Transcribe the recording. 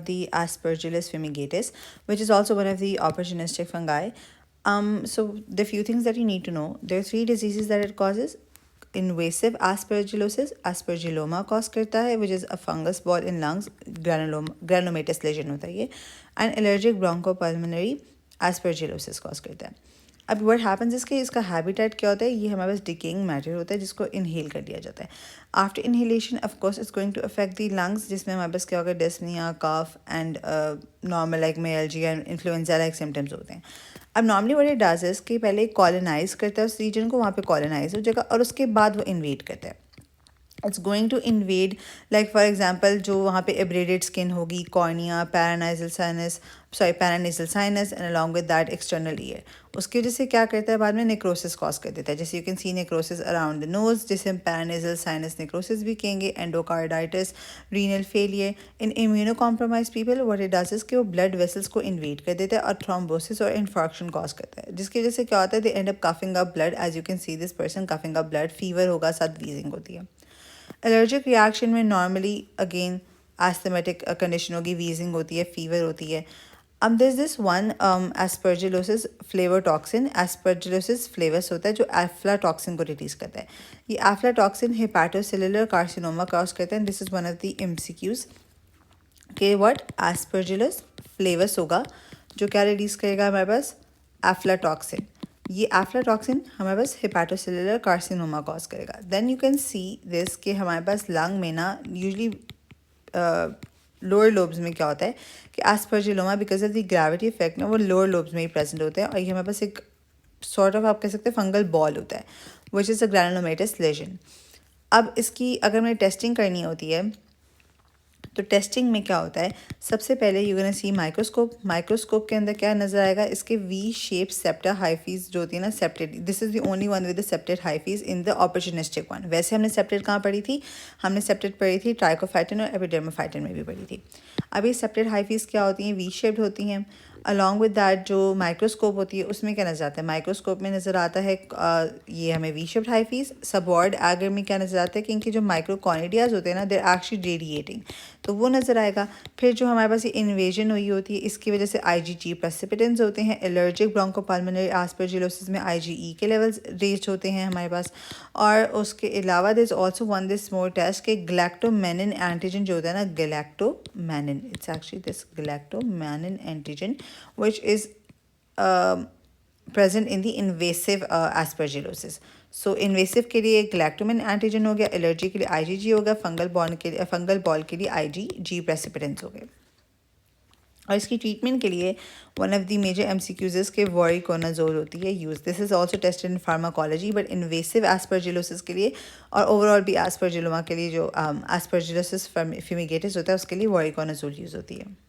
the Aspergillus fumigatus, which is also one of the opportunistic fungi. So the few things that you need to know, there are 3 diseases that it causes. Invasive aspergillosis, aspergilloma cause करता है, which is a fungus ball in lungs, granulomatous lesion होता है ये, and allergic bronchopulmonary aspergillosis cause करता है. अब what happens is कि इसका habitat क्या होता है, ये हमारे पास decaying matter होता है जिसको inhale कर दिया जाता है. After inhalation, of course, it's going to affect the lungs, जिसमें हमारे पास क्या होगा, dyspnea, cough and normal like myalgia and influenza like symptoms होते हैं. अब normally what it does is कि पहले कॉलोनाइज करता है उस रीजन को, वहाँ पे कॉलोनाइज हो जाएगा और उसके बाद वो इन्वेड करता है. It's going to invade like for example जो वहाँ पे एब्रेडेड स्किन होगी, cornea, paranasal sinus and along with that external ear. उसकी वजह से क्या करता है, बाद में नेक्रोसिस कॉज कर देता है. जैसे you can C necrosis around the nose, जिसे हम पैरानेजल साइनस नेक्रोसिस भी कहेंगे, endocarditis, renal failure. In immuno compromise people what it does is कि वो ब्लड वेसल्स को इन्वेड कर देता है और थ्रोम्बोसिस और इन्फार्क्शन कॉज करता है, जिसकी वजह से क्या होता है, they end up coughing up blood. As you can see this person coughing up blood, fever होगा, साथ वीजिंग होती है. एलर्जिक रिएक्शन में नॉर्मली अगेन एस्थमेटिक कंडीशन होगी, वीजिंग होती है, फीवर होती है. अब this this one aspergillosis flavus toxin, aspergillosis flavus होता है जो एफ्लाटॉक्सिन को रिलीज करता है. ये एफ्लाटॉक्सिन हेपाटोसेलुलर कार्सिनोमा कॉज करता है. This is one of the MCQs के व्हाट एस्परजिलस फ्लेवस होगा जो क्या रिलीज करेगा हमारे पास, एफ्लाटॉक्सिन. ये एफ्लाटॉक्सिन हमारे पास हेपाटोसेलुलर कार्सिनोमा कॉज करेगा. Then you can see this कि हमारे पास लंग में ना यूजली लोअर लोब्स में क्या होता है कि aspergilloma because of the gravity effect ना वो लोअर लोब्स में ही प्रेजेंट होते हैं और ये हमारे पास एक सॉर्ट ऑफ आप कह सकते हैं फंगल बॉल होता है which is a granulomatous lesion. अब इसकी अगर हमें टेस्टिंग करनी होती है तो टेस्टिंग में क्या होता है, सबसे पहले you gonna see microscope. Microscope के अंदर क्या नज़र आएगा, इसके वी शेप सेप्टा हाइफीज जो होती है ना, septate. This is the only one with the septate hyphae in the opportunistic one. वैसे हमने सेप्टेड कहाँ पढ़ी थी, हमने सेप्टेड पढ़ी थी ट्राइकोफाइटिन और एपिडर्मोफाइटिन में भी पढ़ी थी. अब ये सेप्टेड हाइफीज क्या होती हैं, वी शेप्ड होती हैं. अलॉन्ग विद दैट जो माइक्रोस्कोप होती है उसमें क्या नज़र आता है, माइक्रोस्कोप में नज़र आता है ये हमें वी शेप्ड हाइफीज. सबॉर्ड एगर में क्या नज़र आता है कि इनके जो माइक्रोकॉनिडियाज होते हैं ना, देर एक्चुअली रेडिएटिंग, तो वो नज़र आएगा. फिर जो हमारे पास ये इन्वेजन हुई होती है इसकी वजह से IgG प्रेसिपिटेंट्स होते हैं. एलर्जिक ब्रोंकोपल्मोनरी एस्परजिलोसिस में IgE के लेवल्स रेज होते हैं हमारे पास. और उसके अलावा this also one this more test के गैलेक्टोमेनिन एंटीजन जो होता है ना, galactomannan, it's actually this galactomannan antigen which is present in the invasive aspergillosis. So invasive के लिए ग्लैक्टोमिन एंटीजन हो गया, एलर्जी के लिए IgG हो गया, फंगल बॉल के लिए IgG प्रेसिपिटेंट्स हो गए. और इसकी ट्रीटमेंट के लिए one of the major MCQs के वॉरिकोनाजोल होती है use. This is also tested in pharmacology, but invasive aspergillosis के लिए और ओवरऑल भी एस्परजिलोमा के लिए जो एस्परजिलोसिस फ्यूमिगेटिस होता है उसके लिए वॉरिकोनाजोल यूज़ होती है.